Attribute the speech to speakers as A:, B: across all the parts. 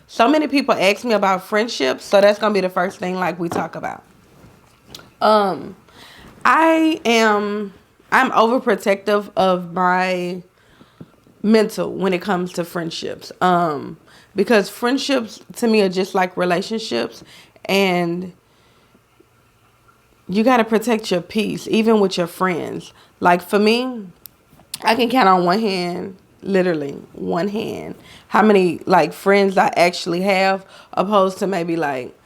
A: So many people ask me about friendships, so that's gonna be the first thing like we talk about. Um, I am I'm overprotective of my mental when it comes to friendships. Because friendships to me are just like relationships, and you got to protect your peace even with your friends. Like for me, I can count on one hand, literally one hand, how many like friends I actually have, opposed to maybe like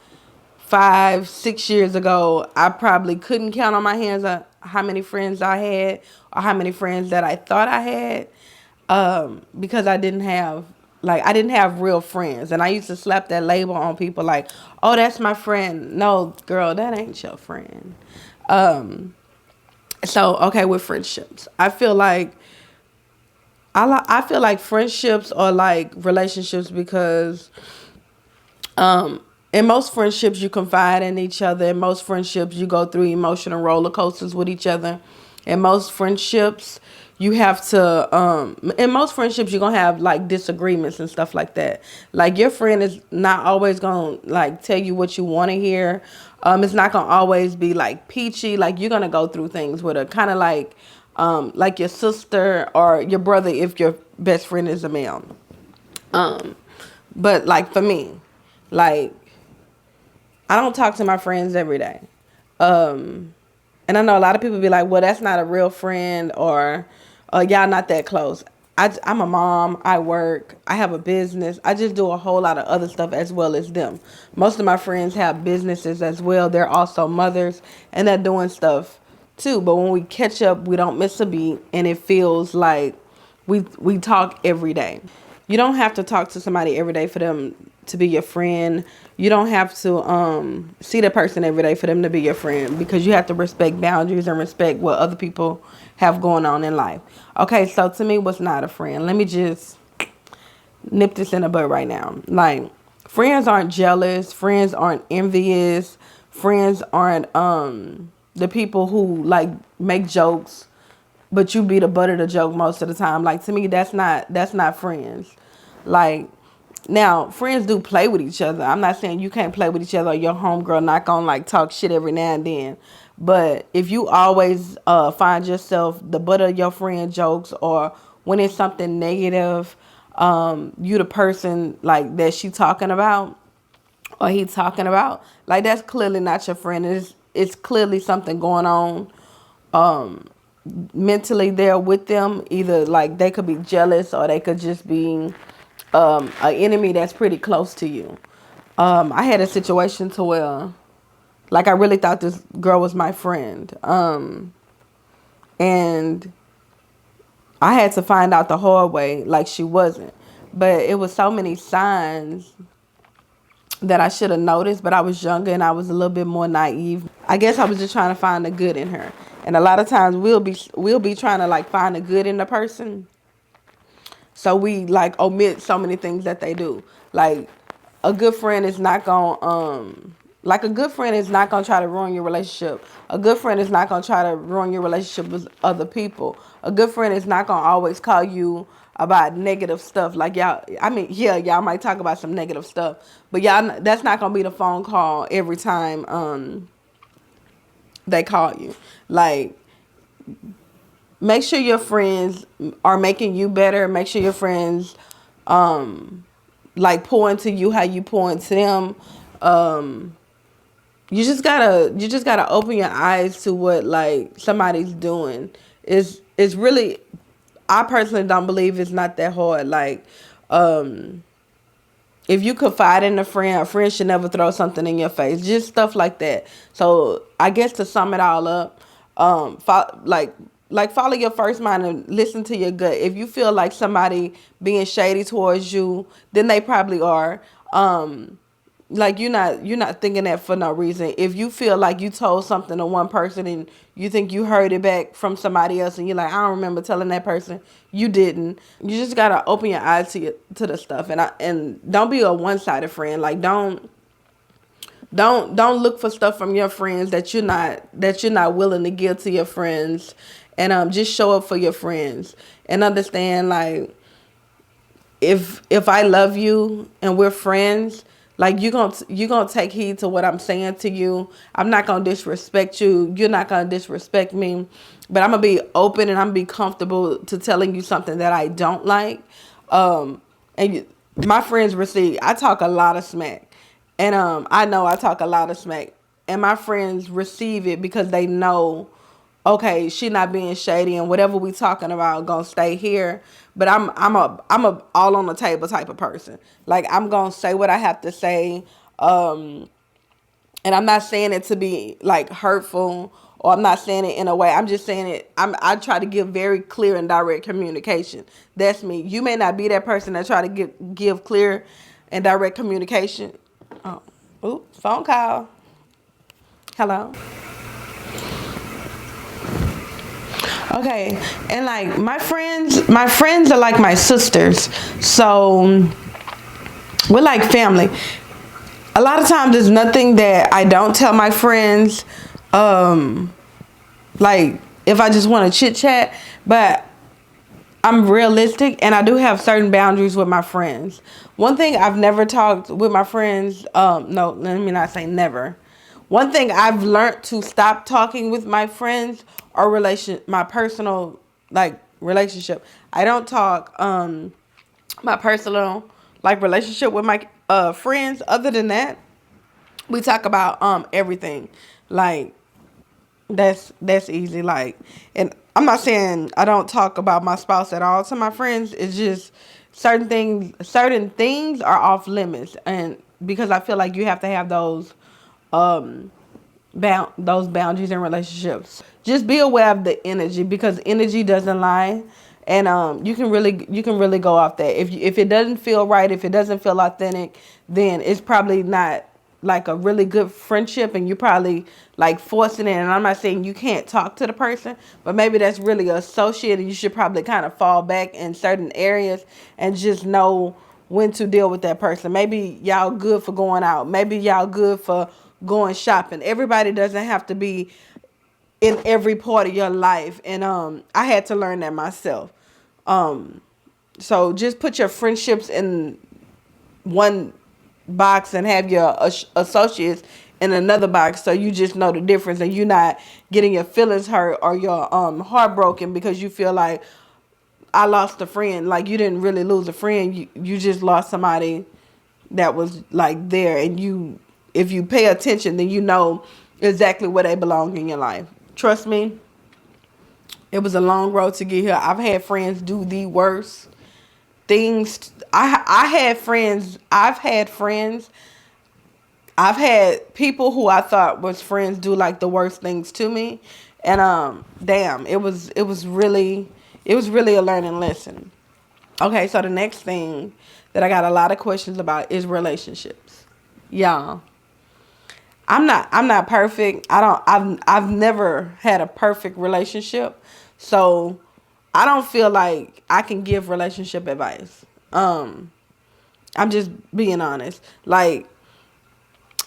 A: 5, 6 years ago. I probably couldn't count on my hands how many friends I had or how many friends that I thought I had, because I didn't have real friends, and I used to slap that label on people like, oh, that's my friend. No, girl, that ain't your friend. Um, so okay, with friendships, I feel like friendships are like relationships because in most friendships you confide in each other. In most friendships you go through emotional roller coasters with each other. In most friendships you have to in most friendships you're gonna have like disagreements and stuff like that. Like your friend is not always gonna like tell you what you want to hear. It's not gonna always be like peachy. Like you're gonna go through things with a kind of like your sister or your brother if your best friend is a male. um but like for me, like I don't talk to my friends every day. Um, and I know a lot of people be like, well, that's not a real friend, or y'all not that close. I'm a mom. I work. I have a business. I just do a whole lot of other stuff as well as them. Most of my friends have businesses as well. They're also mothers, and they're doing stuff too. But when we catch up, we don't miss a beat, and it feels like we talk every day. You don't have to talk to somebody every day for them to be your friend. You don't have to see the person every day for them to be your friend, because you have to respect boundaries and respect what other people have going on in life. Okay, so to me, what's not a friend? Let me just nip this in the bud right now. Like, friends aren't jealous. Friends aren't envious. Friends aren't the people who like make jokes, but you be the butt of the joke most of the time. Like to me, that's not friends. Like, now friends do play with each other. I'm not saying you can't play with each other or your homegirl not gonna like talk shit every now and then. But if you always find yourself the butt of your friend jokes, or when it's something negative, you the person like that she talking about or he talking about, like that's clearly not your friend. It's clearly something going on mentally there with them. Either like they could be jealous, or they could just be an enemy that's pretty close to you. I had a situation to where like I really thought this girl was my friend, and I had to find out the hard way like she wasn't. But it was so many signs that I should have noticed, but I was younger and I was a little bit more naive. I guess I was just trying to find the good in her. And a lot of times we'll be trying to like find the good in the person, so we like omit so many things that they do. Like a good friend is not gonna a good friend is not gonna try to ruin your relationship. A good friend is not gonna try to ruin your relationship with other people. A good friend is not gonna always call you about negative stuff. Like y'all, I mean, yeah, y'all might talk about some negative stuff, but y'all, that's not gonna be the phone call every time they call you. Like, make sure your friends are making you better. Make sure your friends like pour into you how you pour into them. Um, you just gotta open your eyes to what like somebody's doing. It's really, I personally don't believe it's not that hard. Like, if you confide in a friend should never throw something in your face. Just stuff like that. So I guess to sum it all up, like follow your first mind and listen to your gut. If you feel like somebody being shady towards you, then they probably are. Like you're not thinking that for no reason. If you feel like you told something to one person and you think you heard it back from somebody else, and you're like, I don't remember telling that person, you didn't. You just gotta open your eyes to the stuff, and don't be a one-sided friend. Like, don't look for stuff from your friends that you're not willing to give to your friends, and just show up for your friends and understand, like, if I love you and we're friends, like you gonna take heed to what I'm saying to you. I'm not gonna disrespect you. You're not gonna disrespect me. But I'm gonna be open and I'm gonna be comfortable to telling you something that I don't like. And my friends receive. I talk a lot of smack, and I know I talk a lot of smack, and my friends receive it because they know, okay, she not being shady, and whatever we talking about gonna stay here. But I'm a all on the table type of person. Like, I'm gonna say what I have to say. And I'm not saying it to be like hurtful, or I'm not saying it in a way. I'm just saying it. I try to give very clear and direct communication. That's me. You may not be that person that try to give clear and direct communication. Oh, oops, phone call. Hello. Okay, and like my friends are like my sisters, so we're like family. A lot of times there's nothing that I don't tell my friends. Like, if I just want to chit chat, but I'm realistic and I do have certain boundaries with my friends. One thing I've never talked with my friends, no, let me not say never. One thing I've learned to stop talking with my friends or my personal like relationship. I don't talk my personal like relationship with my friends. Other than that, we talk about everything. Like, that's easy. Like, and I'm not saying I don't talk about my spouse at all to my friends. It's just certain things are off limits, and because I feel like you have to have those um those boundaries in relationships. Just be aware of the energy, because energy doesn't lie. And you can really go off that. If it doesn't feel right, if it doesn't feel authentic, then it's probably not like a really good friendship, and you probably like forcing it. And I'm not saying you can't talk to the person, but maybe that's really associated. You should probably kind of fall back in certain areas and just know when to deal with that person. Maybe y'all good for going out. Maybe y'all good for going shopping. Everybody doesn't have to be in every part of your life. And I had to learn that myself. So just put your friendships in one box and have your associates in another box, so you just know the difference, and you're not getting your feelings hurt or your heart broken because you feel like, I lost a friend. Like, you didn't really lose a friend. You just lost somebody that was like there, and if you pay attention, then you know exactly where they belong in your life. Trust me, it was a long road to get here. I've had friends do the worst things. I had friends. I've had people who I thought was friends do like the worst things to me, and damn, it was really a learning lesson. Okay, so the next thing that I got a lot of questions about is relationships. Y'all, I'm not perfect. I've never had a perfect relationship. So I don't feel like I can give relationship advice. I'm just being honest. Like,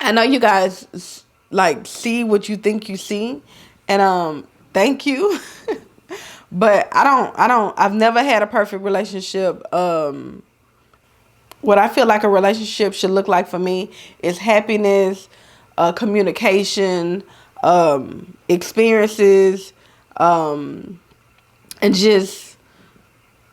A: I know you guys like see what you think you see, and thank you. But I've never had a perfect relationship. What I feel like a relationship should look like for me is happiness, communication, experiences, and just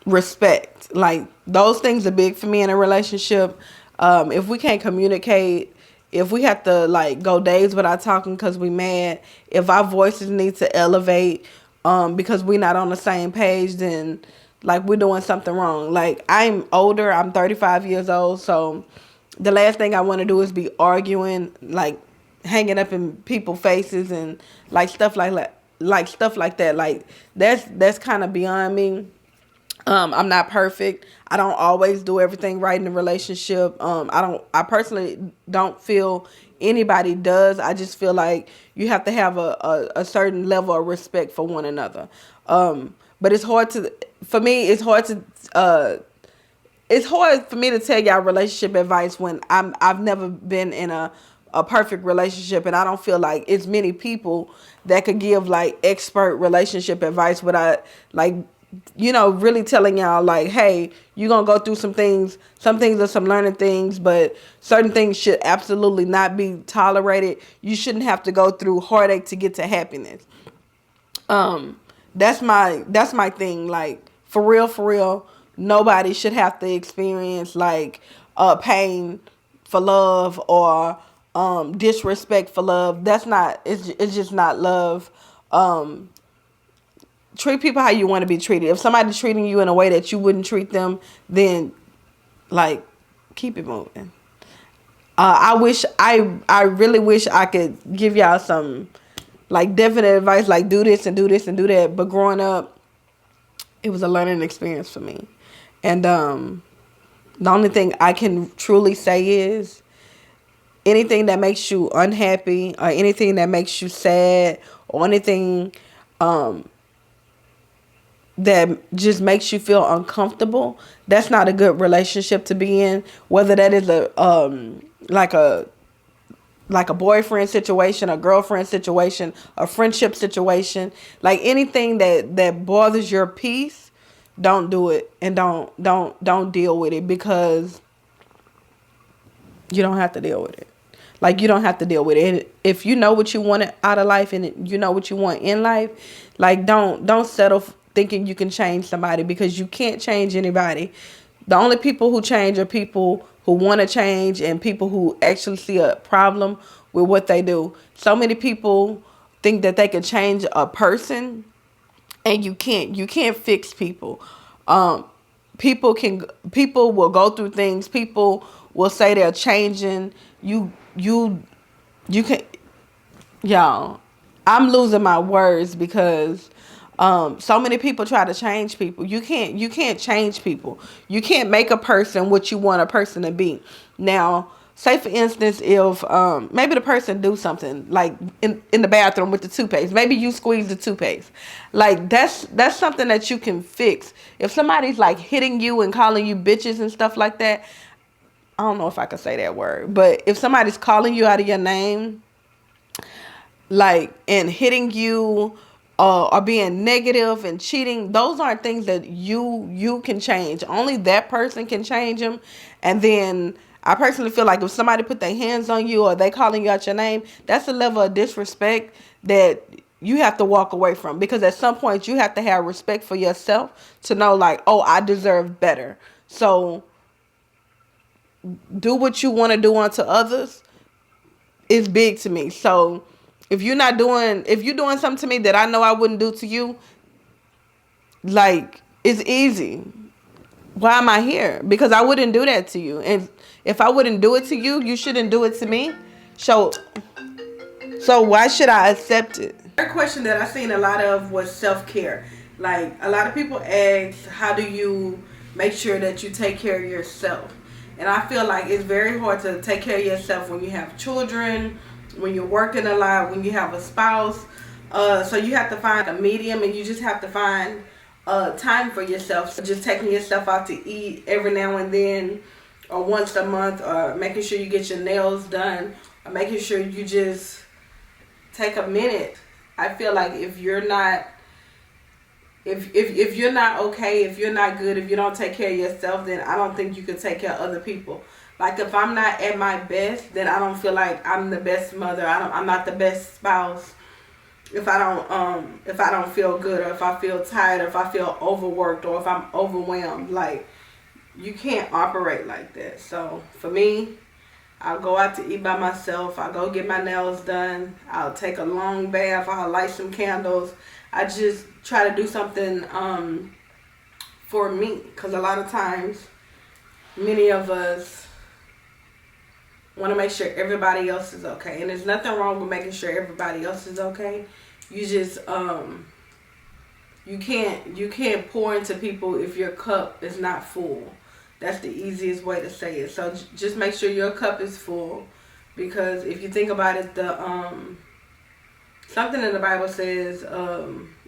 A: respect. Like, those things are big for me in a relationship. If we can't communicate, if we have to like go days without talking because we mad, if our voices need to elevate because we're not on the same page, then like we're doing something wrong. Like, I'm older, I'm 35 years old, so the last thing I want to do is be arguing, like hanging up in people's faces and like stuff like that. Like, that's kind of beyond me. I'm not perfect. I don't always do everything right in a relationship. I personally don't feel anybody does. I just feel like you have to have a certain level of respect for one another. But for me, it's hard for me to tell y'all relationship advice when I've never been in a perfect relationship, and I don't feel like it's many people that could give like expert relationship advice without like really telling y'all like, hey, you're gonna go through some things. Some things are some learning things, but certain things should absolutely not be tolerated. You shouldn't have to go through heartache to get to happiness. That's my thing. Like, for real, nobody should have to experience like pain for love, or disrespect for love. That's not, it's just not love. Treat people how you want to be treated. If somebody's treating you in a way that you wouldn't treat them, then like, keep it moving. I really wish I could give y'all some like definite advice, like do this and do this and do that. But growing up, it was a learning experience for me. And the only thing I can truly say is, anything that makes you unhappy, or anything that makes you sad, or anything that just makes you feel uncomfortable, that's not a good relationship to be in. Whether that is like a boyfriend situation, a girlfriend situation, a friendship situation, like anything that bothers your peace, don't do it, and don't deal with it, because you don't have to deal with it. Like, you don't have to deal with it. And if you know what you want out of life, and you know what you want in life, like, don't settle thinking you can change somebody, because you can't change anybody. The only people who change are people who want to change, and people who actually see a problem with what they do. So many people think that they can change a person, and you can't. You can't fix people. People will go through things. People will say they're changing. You can, y'all. I'm losing my words, because so many people try to change people. You can't change people. You can't make a person what you want a person to be. Now, say for instance, if maybe the person do something like in the bathroom with the toothpaste. Maybe you squeeze the toothpaste. Like, that's something that you can fix. If somebody's like hitting you and calling you bitches and stuff like that, I don't know if I could say that word, but if somebody's calling you out of your name, like, and hitting you, or being negative and cheating, those aren't things that you can change. Only that person can change them. And then I personally feel like if somebody put their hands on you, or they calling you out your name, that's a level of disrespect that you have to walk away from, because at some point you have to have respect for yourself to know, like, oh, I deserve better. So do what you want to do unto others is big to me. So if you're doing something to me that I know I wouldn't do to you, like, it's easy. Why am I here? Because I wouldn't do that to you. And if I wouldn't do it to you, you shouldn't do it to me. So why should I accept it? Another question that I seen a lot of was self-care. Like, a lot of people ask, how do you make sure that you take care of yourself? And I feel like it's very hard to take care of yourself when you have children, when you're working a lot, when you have a spouse. So you have to find a medium, and you just have to find time for yourself. So just taking yourself out to eat every now and then, or once a month, or making sure you get your nails done, or making sure you just take a minute. I feel like if you're not if you're not okay, if you're not good, if you don't take care of yourself, then I don't think you can take care of other people. Like, if I'm not at my best, then I don't feel like I'm the best mother. I'm not the best spouse. If I don't feel good, or if I feel tired, or if I feel overworked, or if I'm overwhelmed, like, you can't operate like that. So for me, I'll go out to eat by myself. I'll go get my nails done. I'll take a long bath. I'll light some candles. I just try to do something for me, because a lot of times, many of us want to make sure everybody else is okay, and there's nothing wrong with making sure everybody else is okay. You just you can't pour into people if your cup is not full. That's the easiest way to say it. So just make sure your cup is full, because if you think about it, something in the Bible says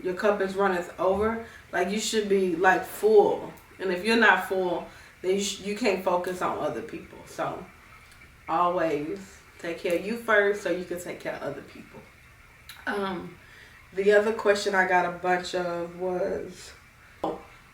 A: your cup is runneth over. Like, you should be like full, and if you're not full, then you can't focus on other people. So always take care of you first, so you can take care of other people. The other question I got a bunch of was,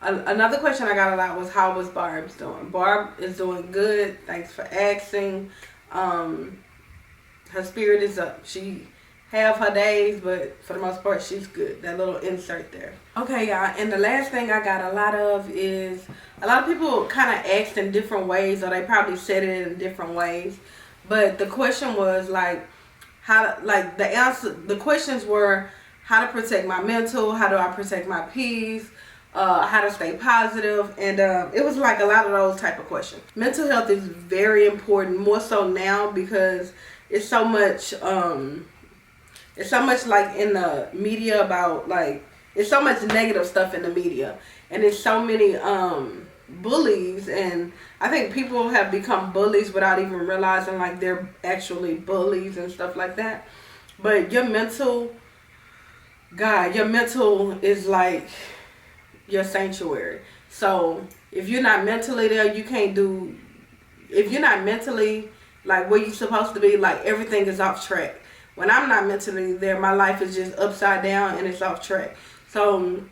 A: Another question I got a lot was, how was Barb's doing? Barb is doing good. Thanks for asking. Her spirit is up. She have her days, but for the most part, she's good. That little insert there. Okay, y'all. And the last thing I got a lot of is, a lot of people kind of asked in different ways, or they probably said it in different ways. But the question was like, the questions were, how to protect my mental, how do I protect my peace, how to stay positive, and it was like a lot of those type of questions. Mental health is very important, more so now, because it's so much like in the media about, like, it's so much negative stuff in the media, and it's so many bullies, and I think people have become bullies without even realizing like they're actually bullies and stuff like that. But your mental is like your sanctuary. So if you're not mentally there, you can't do, if you're not mentally like where you're supposed to be, like everything is off track. When I'm not mentally there, my life is just upside down and it's off track. So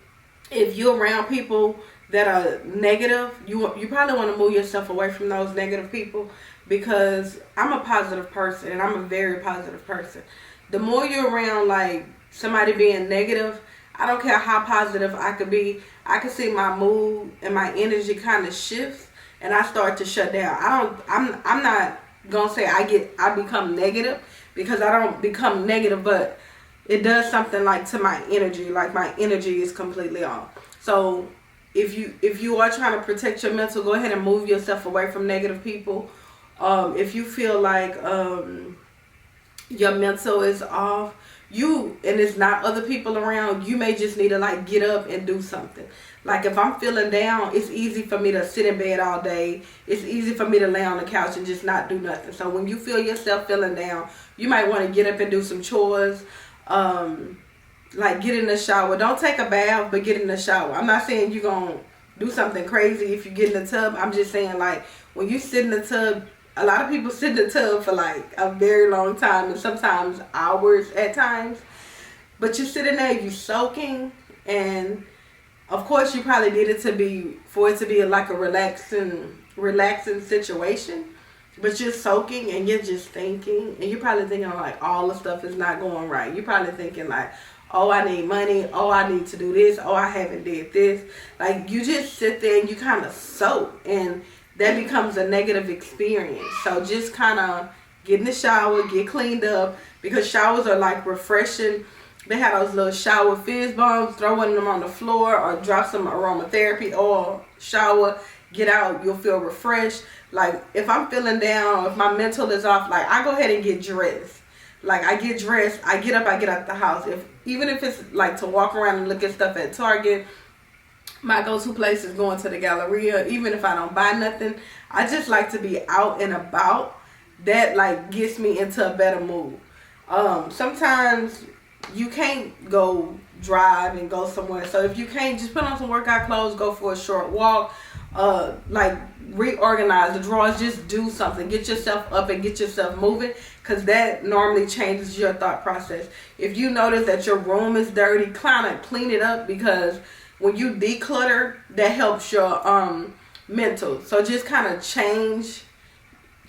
A: if you're around people that are negative, you probably want to move yourself away from those negative people, because I'm a positive person, and I'm a very positive person. The more you're around like somebody being negative, I don't care how positive I could be, I can see my mood and my energy kind of shifts, and I start to shut down. I'm not gonna say I become negative, because I don't become negative, but it does something like to my energy. Like my energy is completely off. So if you are trying to protect your mental, go ahead and move yourself away from negative people. If you feel like your mental is off, and it's not other people around, you may just need to like get up and do something. Like if I'm feeling down, it's easy for me to sit in bed all day. It's easy for me to lay on the couch and just not do nothing. So when you feel yourself feeling down, you might want to get up and do some chores. Like get in the shower. Don't take a bath, but get in the shower. I'm not saying you're going to do something crazy if you get in the tub. I'm just saying, like, when you sit in the tub, a lot of people sit in the tub for like a very long time, and sometimes hours at times. But you're sitting there, you're soaking, and of course you probably need it to be, for it to be like a relaxing situation. But you're soaking and you're just thinking, and you're probably thinking like all the stuff is not going right. You're probably thinking like, oh, I need money. Oh, I need to do this. Oh, I haven't did this. Like, you just sit there and you kind of soak, and that becomes a negative experience. So just kind of get in the shower, get cleaned up, because showers are like refreshing. They have those little shower fizz bombs. Throw one of them on the floor, or drop some aromatherapy oil. Shower, get out. You'll feel refreshed. Like if I'm feeling down, if my mental is off, like I go ahead and get dressed. Like I get dressed, I get up, I get out the house. Even if it's like to walk around and look at stuff at Target, my go-to place is going to the Galleria. Even if I don't buy nothing, I just like to be out and about. That like gets me into a better mood. Sometimes you can't go drive and go somewhere. So if you can't, just put on some workout clothes, go for a short walk. Like reorganize the drawers, just do something, get yourself up and get yourself moving, because that normally changes your thought process. If you notice that your room is dirty, kind of clean it up, because when you declutter, that helps your mental. So just kind of change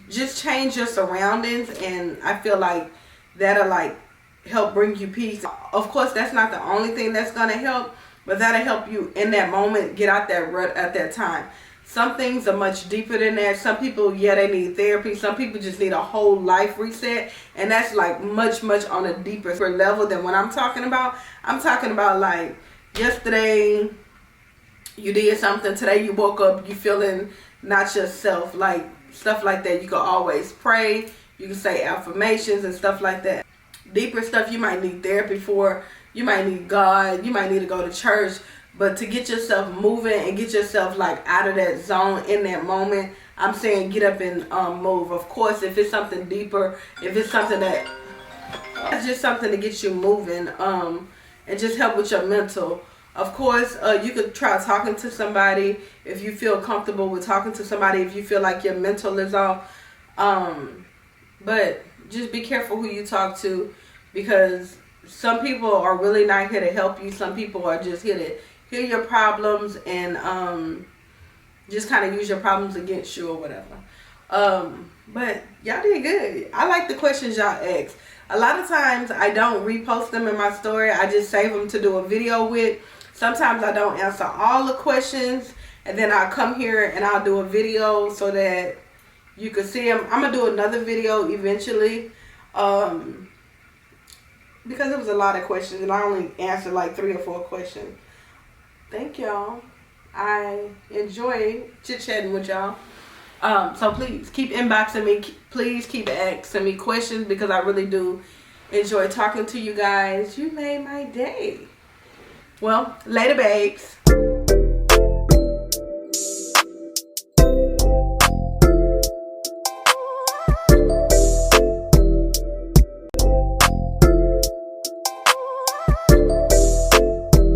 A: your surroundings, and I feel like that'll like help bring you peace. Of course, that's not the only thing that's gonna help, but that'll help you in that moment get out that rut at that time. Some things are much deeper than that. Some people, yeah, they need therapy. Some people just need a whole life reset. And that's like much on a deeper level than what I'm talking about. I'm talking about like yesterday you did something. Today you woke up, you feeling not yourself. Like stuff like that. You can always pray. You can say affirmations and stuff like that. Deeper stuff you might need therapy for. You might need God. You might need to go to church. But to get yourself moving and get yourself like out of that zone in that moment, I'm saying get up and move. Of course, if it's something deeper, if it's something that it's just something to get you moving, and just help with your mental. Of course, you could try talking to somebody if you feel comfortable with talking to somebody, if you feel like your mental is off. But just be careful who you talk to, because some people are really not here to help you. Some people are just here hear your problems and just kind of use your problems against you or whatever. But y'all did good. I like the questions y'all asked. A lot of times I don't repost them in my story. I just save them to do a video with. Sometimes I don't answer all the questions, and then I'll come here and I'll do a video so that you can see them. I'm going to do another video eventually because it was a lot of questions and I only answered like 3 or 4 questions. Thank y'all. I enjoy chit-chatting with y'all. So please keep inboxing me. Please keep asking me questions because I really do enjoy talking to you guys. You made my day. Well, later, babes.